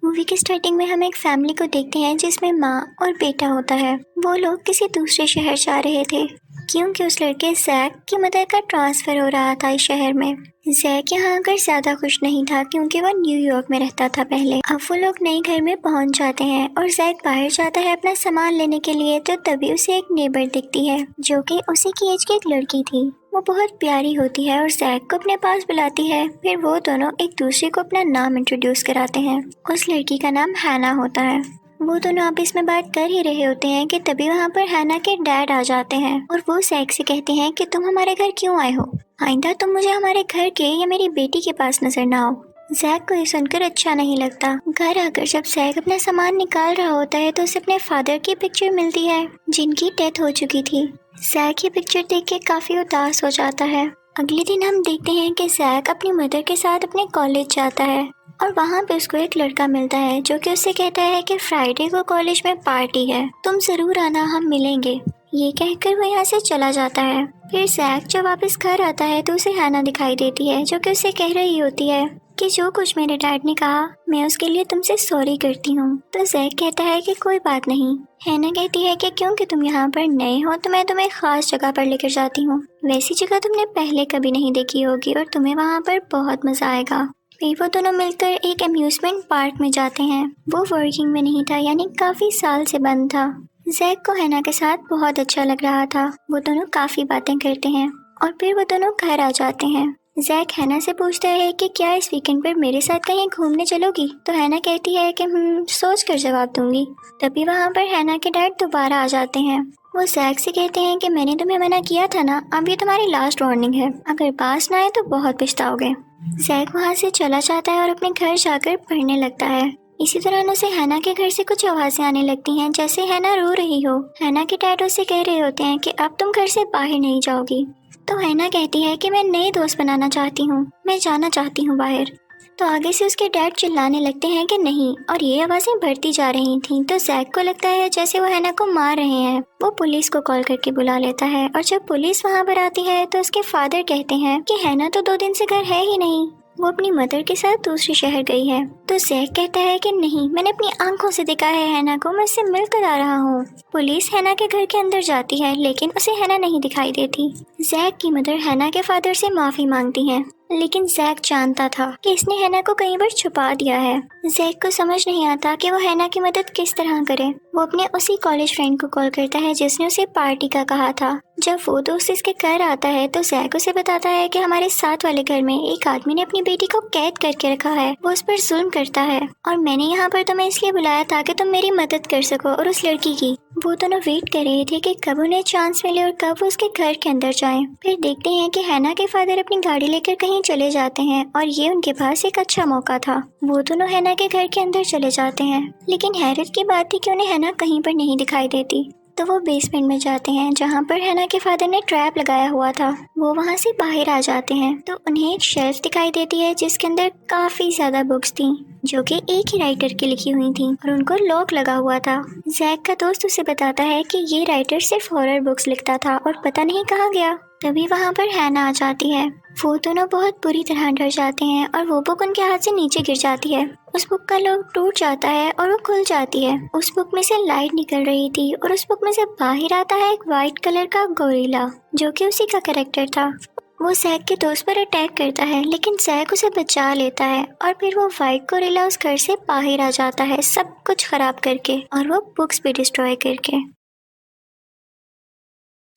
Movie के starting में हम एक फैमिली को देखते हैं जिसमें माँ और बेटा होता है। वो लोग किसी दूसरे शहर जा रहे थे क्योंकि उस लड़के जैक की मदर का ट्रांसफर हो रहा था इस शहर में। जैक यहाँ आकर ज्यादा खुश नहीं था क्योंकि वो न्यूयॉर्क में रहता था पहले। अब वो लोग नए घर में पहुंच जाते हैं और जैक बाहर जाता है अपना सामान लेने के लिए, तो तभी उसे एक नेबर दिखती है जो कि उसी की एज की एक लड़की थी। वो बहुत प्यारी होती है और जैक को अपने पास बुलाती है। फिर वो दोनों एक दूसरे को अपना नाम इंट्रोड्यूस कराते हैं। उस लड़की का नाम हैना होता है। वो दोनों आपस में बात कर ही रहे होते हैं कि तभी वहाँ पर हैना के डैड आ जाते हैं और वो जैक से कहते हैं कि तुम हमारे घर क्यों आए हो, आइंदा तुम मुझे हमारे घर के या मेरी बेटी के पास नजर ना आओ। जैक को ये सुनकर अच्छा नहीं लगता। घर आकर जब जैक अपना सामान निकाल रहा होता है तो उसे अपने फादर की पिक्चर मिलती है जिनकी डेथ हो चुकी थी। जैक ये पिक्चर देख के काफी उदास हो जाता है। अगले दिन हम देखते हैं कि जैक अपनी मदर के साथ अपने कॉलेज जाता है और वहाँ पे उसको एक लड़का मिलता है जो कि उससे कहता है कि फ्राइडे को कॉलेज में पार्टी है, तुम जरूर आना, हम मिलेंगे। ये कहकर वो यहाँ से चला जाता है। फिर जैक जब वापस घर आता है तो उसे हैना दिखाई देती है जो कि उसे कह रही होती है कि जो कुछ मेरे डैड ने कहा मैं उसके लिए तुमसे सॉरी करती हूँ। तो जैक कहता है कि कोई बात नहीं। हैना कहती है कि क्योंकि तुम यहाँ पर नए हो तो मैं तुम्हें खास जगह पर लेकर जाती हूँ, वैसी जगह तुमने पहले कभी नहीं देखी होगी और तुम्हें वहाँ पर बहुत मजा आएगा। फिर वो दोनों मिलकर एक अम्यूजमेंट पार्क में जाते हैं। वो वर्किंग में नहीं था, यानी काफी साल से बंद था। जैक को हैना के साथ बहुत अच्छा लग रहा था। वो दोनों काफी बातें करते हैं और फिर वो दोनों घर आ जाते हैं। जैक हैना से पूछता है कि क्या इस वीकेंड पर मेरे साथ कहीं घूमने चलोगी, तो हैना कहती है कि सोच कर जवाब दूंगी। तभी वहाँ पर हैना के डैड दोबारा आ जाते हैं। वो जैक से कहते हैं कि मैंने तुम्हें मना किया था ना, अब ये तुम्हारी लास्ट वार्निंग है, अगर पास ना आए तो बहुत पछताओगे। जैक वहाँ से चला जाता है और अपने घर जाकर पढ़ने लगता है। इसी दौरान उसे हैना के घर से कुछ आवाजें आने लगती हैं, जैसे हैना रो रही हो। हैना के डैड उसे कह रहे होते हैं कि अब तुम घर से बाहर नहीं जाओगी। तो हैना कहती है कि मैं नए दोस्त बनाना चाहती हूँ, मैं जाना चाहती हूँ बाहर। तो आगे से उसके डैड चिल्लाने लगते हैं कि नहीं, और ये आवाजें बढ़ती जा रही थीं। तो जैक को लगता है जैसे वो हैना को मार रहे हैं। वो पुलिस को कॉल करके बुला लेता है और जब पुलिस वहाँ पर आती है तो उसके फादर कहते हैं कि हैना तो 2 दिन से घर है ही नहीं, वो अपनी मदर के साथ दूसरे शहर गई है। तो जैक कहता है कि नहीं, मैंने अपनी आंखों से देखा है हैना को, मैं उससे मिलकर आ रहा हूँ। पुलिस हैना के घर के अंदर जाती है लेकिन उसे हैना नहीं दिखाई देती। जैक की मदर हैना के फादर से माफी मांगती है, लेकिन जैक जानता था कि इसने हैना को कहीं पर छुपा दिया है। जैक को समझ नहीं आता कि वो हैना की मदद किस तरह करे। वो अपने उसी कॉलेज फ्रेंड को कॉल करता है जिसने उसे पार्टी का कहा था। जब वो दोस्त इसके घर आता है तो जैक उसे बताता है कि हमारे साथ वाले घर में एक आदमी ने अपनी बेटी को कैद करके रखा है, वो उस पर जुल्म करता है और मैंने यहाँ पर तुम्हें इसलिए बुलाया था कि तुम मेरी मदद कर सको और उस लड़की की। वो दोनों वेट कर रहे थे कि कब उन्हें चांस मिले और कब वो उसके घर के अंदर जाएं। फिर देखते हैं कि हैना के फादर अपनी गाड़ी लेकर कहीं चले जाते हैं और ये उनके पास एक अच्छा मौका था। वो दोनों हैना के घर के अंदर चले जाते हैं, लेकिन हैरत की बात थी कि उन्हें हैना कहीं पर नहीं दिखाई देती। तो वो बेसमेंट में जाते हैं जहाँ पर हैना के फादर ने ट्रैप लगाया हुआ था। वो वहाँ से बाहर आ जाते हैं तो उन्हें एक शेल्फ दिखाई देती है जिसके अंदर काफी ज्यादा बुक्स थी जो कि एक ही राइटर की लिखी हुई थी और उनको लॉक लगा हुआ था। जैक का दोस्त उसे बताता है कि ये राइटर सिर्फ हॉरर बुक्स लिखता था और पता नहीं कहाँ गया। तभी वहाँ पर हैना आ जाती है। वो दोनों बहुत बुरी तरह डर जाते हैं और वो बुक उनके हाथ से नीचे गिर जाती है। उस बुक का लॉक टूट जाता है और वो खुल जाती है। उस बुक में से लाइट निकल रही थी और उस बुक में से बाहर आता है एक वाइट कलर का गोरिल्ला जो कि उसी का कैरेक्टर था। वो जैक के दोस्त पर अटैक करता है लेकिन जैक उसे बचा लेता है और फिर वो वाइट गोरिल्ला उस घर से बाहर आ जाता है, सब कुछ खराब करके और वो बुक्स भी डिस्ट्रॉय करके।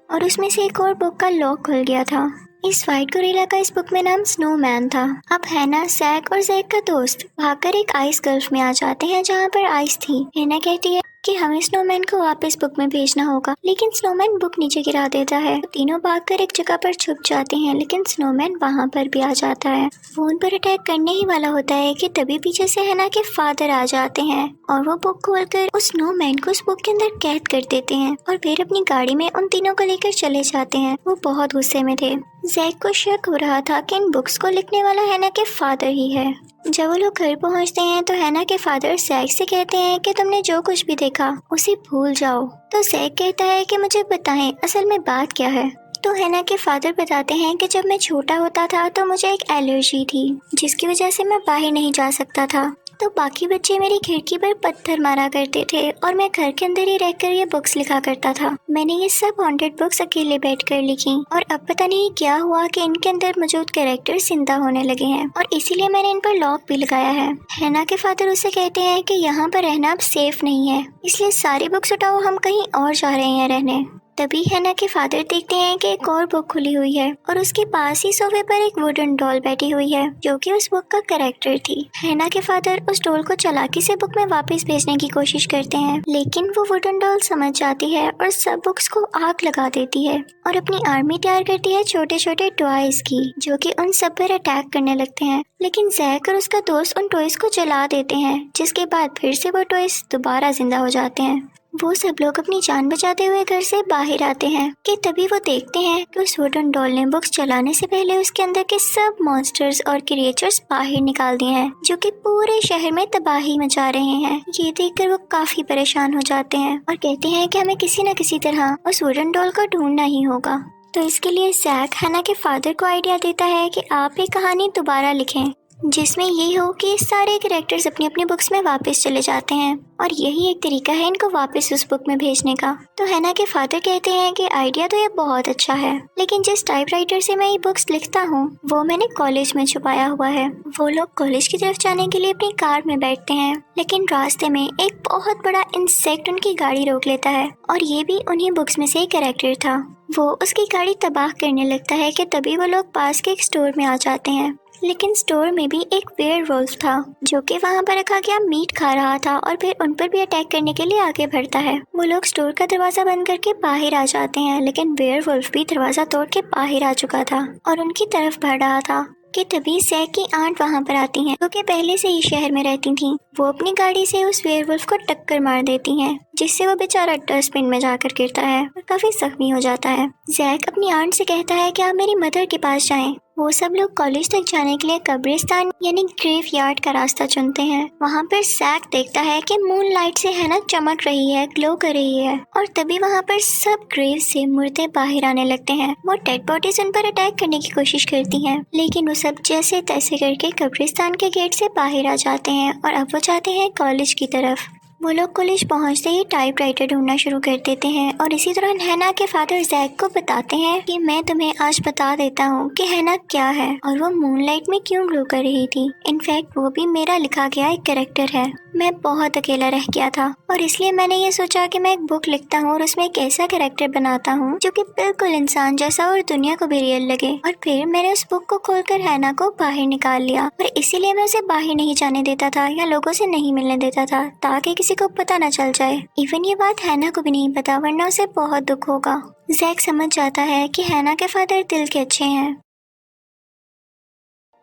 और उसमें से एक और बुक का लॉक खुल गया था। इस वाइट गोरिल्ला का इस बुक में नाम स्नोमैन था। अब हैना, जैक और जैक का दोस्त भागकर एक आइस गल्फ में आ जाते हैं जहाँ पर आइस थी। हैना कहती है कि हमें स्नोमैन को वापस बुक में भेजना होगा, लेकिन स्नोमैन बुक नीचे गिरा देता है। तो तीनों भागकर एक जगह पर छुप जाते हैं लेकिन स्नोमैन वहाँ पर भी आ जाता है। वो उन पर अटैक करने ही वाला होता है कि तभी पीछे से हैना के फादर आ जाते हैं और वो बुक खोलकर उस स्नोमैन को उस बुक के अंदर कैद कर देते हैं और फिर अपनी गाड़ी में उन तीनों को लेकर चले जाते हैं। वो बहुत गुस्से में थे। जैक को शक हो रहा था कि इन बुक्स को लिखने वाला हैना के फादर ही है। जब वो लोग घर पहुंचते हैं तो हैना के फादर जैक से कहते हैं कि तुमने जो कुछ भी देखा उसे भूल जाओ। तो जैक कहता है कि मुझे बताएं असल में बात क्या है। तो हैना के फादर बताते हैं कि जब मैं छोटा होता था तो मुझे एक एलर्जी थी जिसकी वजह से मैं बाहर नहीं जा सकता था तो बाकी बच्चे मेरी खिड़की पर पत्थर मारा करते थे और मैं घर के अंदर ही रहकर ये बुक्स लिखा करता था। मैंने ये सब हॉन्टेड बुक्स अकेले बैठकर लिखी और अब पता नहीं क्या हुआ कि इनके अंदर मौजूद कैरेक्टर जिंदा होने लगे हैं और इसीलिए मैंने इन पर लॉक भी लगाया है। हैना के फादर उसे कहते हैं कि यहाँ पर रहना अब सेफ नहीं है, इसलिए सारी बुक्स उठाओ, हम कहीं और जा रहे हैं रहने। तभी हैना के फादर देखते हैं कि एक और बुक खुली हुई है और उसके पास ही सोफे पर एक वुडन डॉल बैठी हुई है जो कि उस बुक का कैरेक्टर थी। हैना के फादर उस डॉल को चालाकी से बुक में वापस भेजने की कोशिश करते हैं, लेकिन वो वुडन डॉल समझ जाती है और सब बुक्स को आग लगा देती है और अपनी आर्मी तैयार करती है छोटे छोटे टॉयज की, जो कि उन सब पर अटैक करने लगते हैं। लेकिन जैक और उसका दोस्त उन टॉयज को जला देते हैं, जिसके बाद फिर से वो टॉयज दोबारा जिंदा हो जाते हैं। वो सब लोग अपनी जान बचाते हुए घर से बाहर आते हैं कि तभी वो देखते हैं कि उस वुडन डॉल ने बुक्स चलाने से पहले उसके अंदर के सब मॉन्स्टर्स और क्रिएचर्स बाहर निकाल दिए हैं, जो कि पूरे शहर में तबाही मचा रहे हैं। ये देखकर वो काफी परेशान हो जाते हैं और कहते हैं कि हमें किसी न किसी तरह उस वुडन डॉल को ढूंढना ही होगा। तो इसके लिए जैक हैना के फादर को आइडिया देता है कि आप ये कहानी दोबारा लिखें, जिसमें ये हो कि सारे कैरेक्टर्स अपनी अपनी बुक्स में वापस चले जाते हैं और यही एक तरीका है इनको वापस उस बुक में भेजने का। तो हैना के फादर कहते हैं कि आइडिया तो ये बहुत अच्छा है, लेकिन जिस टाइपराइटर से मैं ये बुक्स लिखता हूँ वो मैंने कॉलेज में छुपाया हुआ है। वो लोग कॉलेज की तरफ जाने के लिए अपनी कार में बैठते हैं, लेकिन रास्ते में एक बहुत बड़ा इंसेक्ट उनकी गाड़ी रोक लेता है और ये भी उन्हीं बुक्स में से एक कैरेक्टर था। वो उसकी गाड़ी तबाह करने लगता है कि तभी वो लोग पास के एक स्टोर में आ जाते हैं, लेकिन स्टोर में भी एक वेयरवुल्फ था जो कि वहाँ पर रखा गया मीट खा रहा था और फिर उन पर भी अटैक करने के लिए आगे बढ़ता है। वो लोग स्टोर का दरवाजा बंद करके बाहर आ जाते हैं, लेकिन वेयरवुल्फ भी दरवाजा तोड़ के बाहर आ चुका था और उनकी तरफ बढ़ रहा था कि तभी जैक की आंट वहाँ पर आती हैं, जो कि पहले से ही शहर में रहती थीं। वो अपनी गाड़ी से उस वेयरवुल्फ को टक्कर मार देती हैं, जिससे वो बेचारा डस्टबिन में जाकर गिरता है और काफी जख्मी हो जाता है। जैक अपनी आंट से कहता है कि आप मेरी मदर के पास जाएं। वो सब लोग कॉलेज तक जाने के लिए कब्रिस्तान यानी ग्रेव यार्ड का रास्ता चुनते हैं। वहाँ पर जैक देखता है कि मून लाइट से हैना चमक रही है, ग्लो कर रही है और तभी वहाँ पर सब ग्रेव से मुर्दे बाहर आने लगते हैं। वो डेड बॉडीज उन पर अटैक करने की कोशिश करती हैं, लेकिन वो सब जैसे तैसे करके कब्रिस्तान के गेट से बाहर आ जाते हैं और अब वो जाते हैं कॉलेज की तरफ। वो लोग कॉलेज पहुंचते ही टाइपराइटर ढूंढना शुरू कर देते हैं और इसी दौरान हैना के फादर जैक को बताते हैं कि मैं तुम्हें आज बता देता हूँ कि हैना क्या है और वो मूनलाइट में क्यों ग्लो कर रही थी। इनफैक्ट वो भी मेरा लिखा गया एक कैरेक्टर है। मैं बहुत अकेला रह गया था और इसलिए मैंने ये सोचा कि मैं एक बुक लिखता हूँ और उसमें एक ऐसा कैरेक्टर बनाता हूँ जो कि बिल्कुल इंसान जैसा और दुनिया को भी रियल लगे। और फिर मैंने उस बुक को खोलकर हैना को बाहर निकाल लिया और इसीलिए मैं उसे बाहर नहीं जाने देता था या लोगों से नहीं मिलने देता था, ताकि किसी को पता न चल जाए। इवन ये बात हैना को भी नहीं पता, वरना उसे बहुत दुख होगा। जैक समझ जाता है कि हैना के फादर दिल के अच्छे हैं।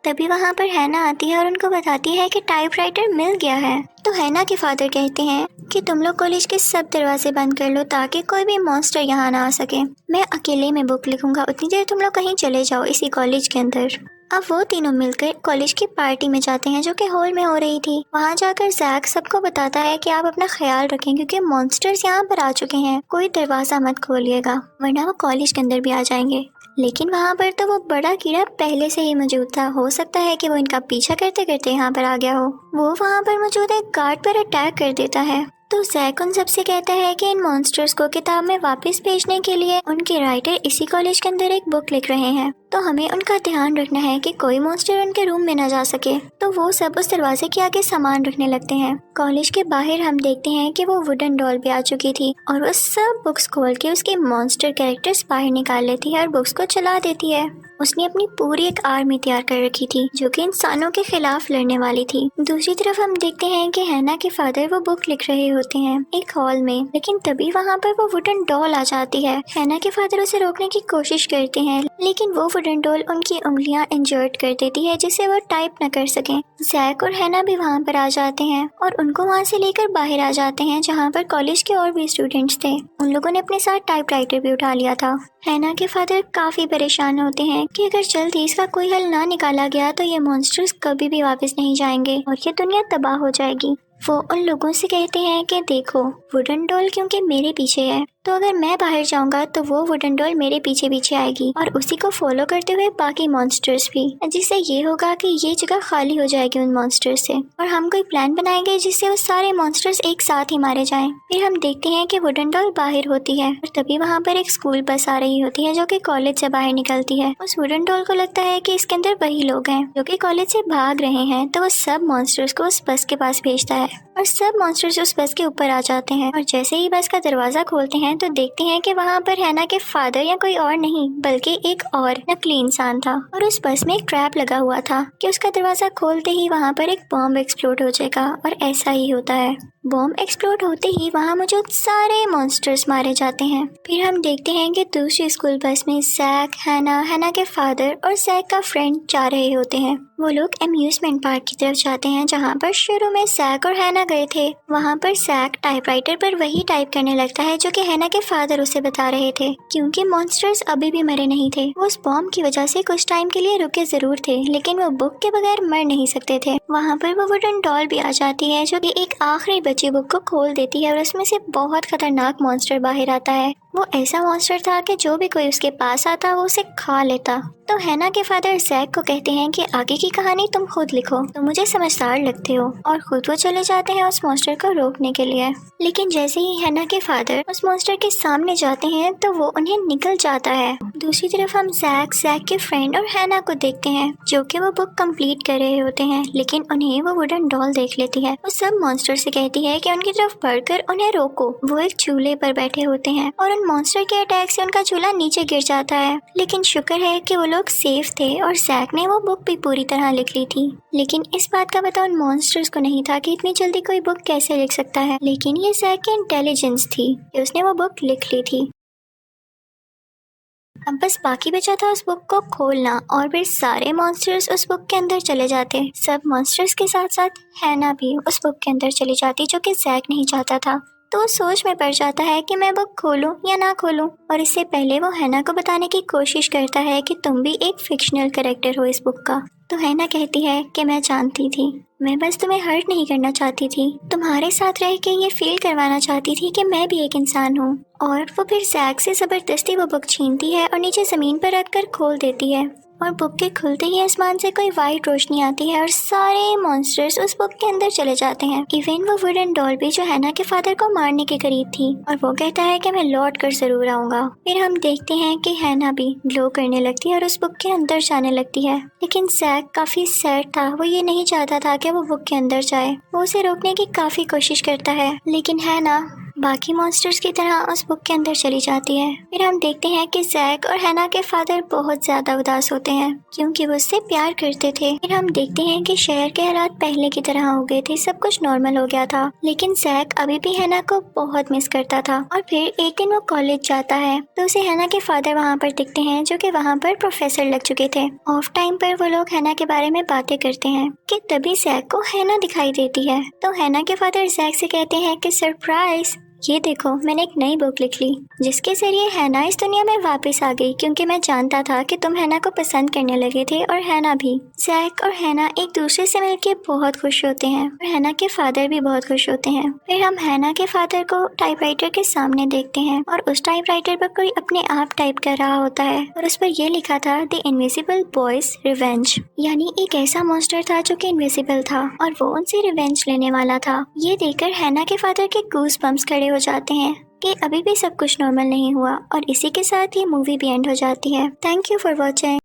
तभी वहाँ पर हैना आती है और उनको बताती है कि टाइपराइटर मिल गया है। तो हैना के फादर कहते हैं कि तुम लोग कॉलेज के सब दरवाजे बंद कर लो ताकि कोई भी मॉन्स्टर यहाँ ना आ सके। मैं अकेले में बुक लिखूंगा, उतनी देर तुम लोग कहीं चले जाओ इसी कॉलेज के अंदर। अब वो तीनों मिलकर कॉलेज की पार्टी में जाते हैं जो कि हॉल में हो रही थी। वहाँ जाकर जैक सबको बताता है कि आप अपना ख्याल रखें क्योंकि मॉन्स्टर्स यहाँ पर आ चुके हैं, कोई दरवाजा मत खोलिएगा वरना वो कॉलेज के अंदर भी आ जाएंगे। लेकिन वहाँ पर तो वो बड़ा कीड़ा पहले से ही मौजूद था, हो सकता है कि वो इनका पीछा करते करते यहाँ पर आ गया हो। वो वहाँ पर मौजूद एक गार्ड पर अटैक कर देता है। तो जैक उन सबसे कहता है कि इन मॉन्स्टर्स को किताब में वापस भेजने के लिए उनके राइटर इसी कॉलेज के अंदर एक बुक लिख रहे हैं, तो हमें उनका ध्यान रखना है कि कोई मॉन्स्टर उनके रूम में न जा सके। तो वो सब उस दरवाजे के आगे सामान रखने लगते हैं। कॉलेज के बाहर हम देखते हैं कि वो वुडन डॉल भी आ चुकी थी और वो सब बुक्स खोल के उसके मॉन्स्टर कैरेक्टर्स बाहर निकाल लेती है और बुक्स को चला देती है। उसने अपनी पूरी एक आर्मी तैयार कर रखी थी जो कि इंसानों के खिलाफ लड़ने वाली थी। दूसरी तरफ हम देखते हैं कि हैना के फादर वो बुक लिख रहे होते हैं एक हॉल में, लेकिन तभी वहाँ पर वो वुडन डॉल आ जाती है। हैना के फादर उसे रोकने की कोशिश करते हैं, लेकिन वो वुडन डॉल उनकी उंगलियां इंजर्ट कर देती है जिससे वो टाइप न कर सकें। जैक और हैना भी वहाँ पर आ जाते हैं और उनको वहाँ से लेकर बाहर आ जाते हैं जहाँ पर कॉलेज के और भी स्टूडेंट्स थे। उन लोगों ने अपने साथ टाइपराइटर भी उठा लिया था। हैना के फादर काफी परेशान होते हैं कि अगर जल्दी इसका कोई हल ना निकाला गया तो ये मॉन्स्टर्स कभी भी वापस नहीं जाएंगे और ये दुनिया तबाह हो जाएगी। वो उन लोगों से कहते हैं कि देखो, वुडन डॉल क्योंकि मेरे पीछे है तो अगर मैं बाहर जाऊंगा तो वो वुडन डॉल मेरे पीछे पीछे आएगी और उसी को फॉलो करते हुए बाकी मॉन्स्टर्स भी, जिससे ये होगा कि ये जगह खाली हो जाएगी उन मॉन्स्टर्स से और हम कोई प्लान बनाएंगे जिससे वो सारे मॉन्स्टर्स एक साथ ही मारे जाएं। फिर हम देखते हैं कि वुडन डॉल बाहर होती है और तभी वहाँ पर एक स्कूल बस आ रही होती है जो कि कॉलेज से बाहर निकलती है। उस वुडन डॉल को लगता है कि इसके अंदर वही लोग हैं जो कि कॉलेज से भाग रहे हैं, तो वो सब मॉन्स्टर्स को उस बस के पास भेजता है और सब मॉन्स्टर्स उस बस के ऊपर आ जाते हैं। और जैसे ही बस का दरवाजा खोलते हैं तो देखते हैं कि वहाँ पर हैना के फादर या कोई और नहीं बल्कि एक और नकली इंसान था और उस बस में एक ट्रैप लगा हुआ था कि उसका दरवाजा खोलते ही वहाँ पर एक बॉम्ब एक्सप्लोड हो जाएगा और ऐसा ही होता है। बॉम्ब एक्सप्लोड होते ही वहाँ मौजूद सारे मॉन्स्टर्स मारे जाते हैं। फिर हम देखते हैं कि दूसरी स्कूल बस में जैक, हैना के फादर और जैक का फ्रेंड जा रहे होते हैं। वो लोग अम्यूजमेंट पार्क की तरफ जाते हैं जहाँ पर शुरू में जैक और हैना गए थे। वहाँ पर जैक टाइपराइटर पर वही टाइप करने लगता है जो कि हैना के फादर उसे बता रहे थे, क्योंकि मॉन्स्टर्स अभी भी मरे नहीं थे। वो उस बॉम्ब की वजह से कुछ टाइम के लिए रुके जरूर थे, लेकिन वो बुक के बगैर मर नहीं सकते थे। वहाँ पर वो वुडन डॉल भी आ जाती है जो कि एक आखिरी बची बुक को खोल देती है और उसमें से बहुत खतरनाक मॉन्स्टर बाहर आता है। वो ऐसा मॉन्स्टर था कि जो भी कोई उसके पास आता वो उसे खा लेता। तो हैना के फादर जैक को कहते हैं कि आगे की कहानी तुम खुद लिखो, तुम मुझे समझदार लगते हो, और खुद वो चले जाते हैं उस मॉन्स्टर को रोकने के लिए। लेकिन जैसे ही हैना के फादर उस मॉन्स्टर के सामने जाते हैं तो वो उन्हें निकल जाता है। दूसरी तरफ हम जैक के फ्रेंड और हैना को देखते हैं जो कि वो बुक कंप्लीट कर रहे होते हैं, लेकिन उन्हें वो वुडन डॉल देख लेती है। वो सब मॉन्स्टर से कहती है कि उनकी तरफ बढ़कर उन्हें रोको। वो एक चूल्हे पर बैठे होते हैं और उन मॉन्स्टर के अटैक से उनका चूल्हा नीचे गिर जाता है, लेकिन शुक्र है कि वो लोग सेफ थे और जैक ने वो बुक भी पूरी तरह लिख ली थी। लेकिन इस बात का पता उन मॉन्स्टर्स को नहीं था कि इतनी जल्दी कोई बुक कैसे लिख सकता है, लेकिन ये जैक की इंटेलिजेंस थी कि उसने वो बुक लिख ली थी। अब बस बाकी बचा था उस बुक को खोलना और फिर सारे मॉन्स्टर्स उस बुक के अंदर चले जाते। सब मॉन्स्टर्स के साथ साथ हैना भी उस बुक के अंदर चली जाती, जो कि जैक नहीं चाहता था। तो वो सोच में पड़ जाता है कि मैं बुक खोलूं या ना खोलूं, और इससे पहले वो हैना को बताने की कोशिश करता है कि तुम भी एक फिक्शनल कैरेक्टर हो इस बुक का। तो हैना कहती है कि मैं जानती थी, मैं बस तुम्हें हर्ट नहीं करना चाहती थी, तुम्हारे साथ रह के ये फील करवाना चाहती थी कि मैं भी एक इंसान हूँ। और वो फिर जैक से जबरदस्ती वो बुक छीनती है और नीचे जमीन पर रखकर खोल देती है, और बुक के खुलते ही आसमान से कोई वाइट रोशनी आती है और सारे मॉन्स्टर्स उस बुक के अंदर चले जाते हैं। इवन वो वुडन डॉल भी जो हैना के फादर को मारने के करीब थी, और वो कहता है कि मैं लौट कर जरूर आऊंगा। फिर हम देखते हैं कि हैना भी ग्लो करने लगती है और उस बुक के अंदर जाने लगती है, लेकिन जैक काफी सैड था। वो ये नहीं चाहता था कि वो बुक के अंदर जाए। वो उसे रोकने की काफी कोशिश करता है, लेकिन हैना बाकी मॉन्स्टर्स की तरह उस बुक के अंदर चली जाती है। फिर हम देखते हैं कि जैक और हैना के फादर बहुत ज्यादा उदास होते हैं क्योंकि वो उससे प्यार करते थे। फिर हम देखते हैं कि शहर के हालात पहले की तरह हो गए थे, सब कुछ नॉर्मल हो गया था, लेकिन जैक अभी भी हैना को बहुत मिस करता था। और फिर एक दिन वो कॉलेज जाता है तो उसे हैना के फादर वहाँ पर दिखते हैं जो कि वहाँ पर प्रोफेसर लग चुके थे। ऑफ टाइम पर वो लोग हैना के बारे में बातें करते हैं कि तभी जैक को हैना दिखाई देती है। तो हैना के फादर जैक से कहते हैं कि सरप्राइज, ये देखो मैंने एक नई बुक लिख ली जिसके जरिए हैना इस दुनिया में वापस आ गई, क्योंकि मैं जानता था कि तुम हैना को पसंद करने लगे थे और हैना भी। जैक और हैना एक दूसरे से मिलकर बहुत खुश होते हैं और हैना के फादर भी बहुत खुश होते हैं। फिर हम हैना के फादर को टाइपराइटर के सामने देखते हैं और उस टाइपराइटर पर कोई अपने आप टाइप कर रहा होता है और उस पर यह लिखा था द इनविजिबल बॉयज रिवेंज, यानी एक ऐसा मॉन्स्टर था जो कि इनविजिबल था और वो उनसे रिवेंज लेने वाला था। ये देखकर हैना के फादर के गूज बम्प्स खड़े हो जाते हैं कि अभी भी सब कुछ नॉर्मल नहीं हुआ, और इसी के साथ ही मूवी भी एंड हो जाती है। Thank you for watching.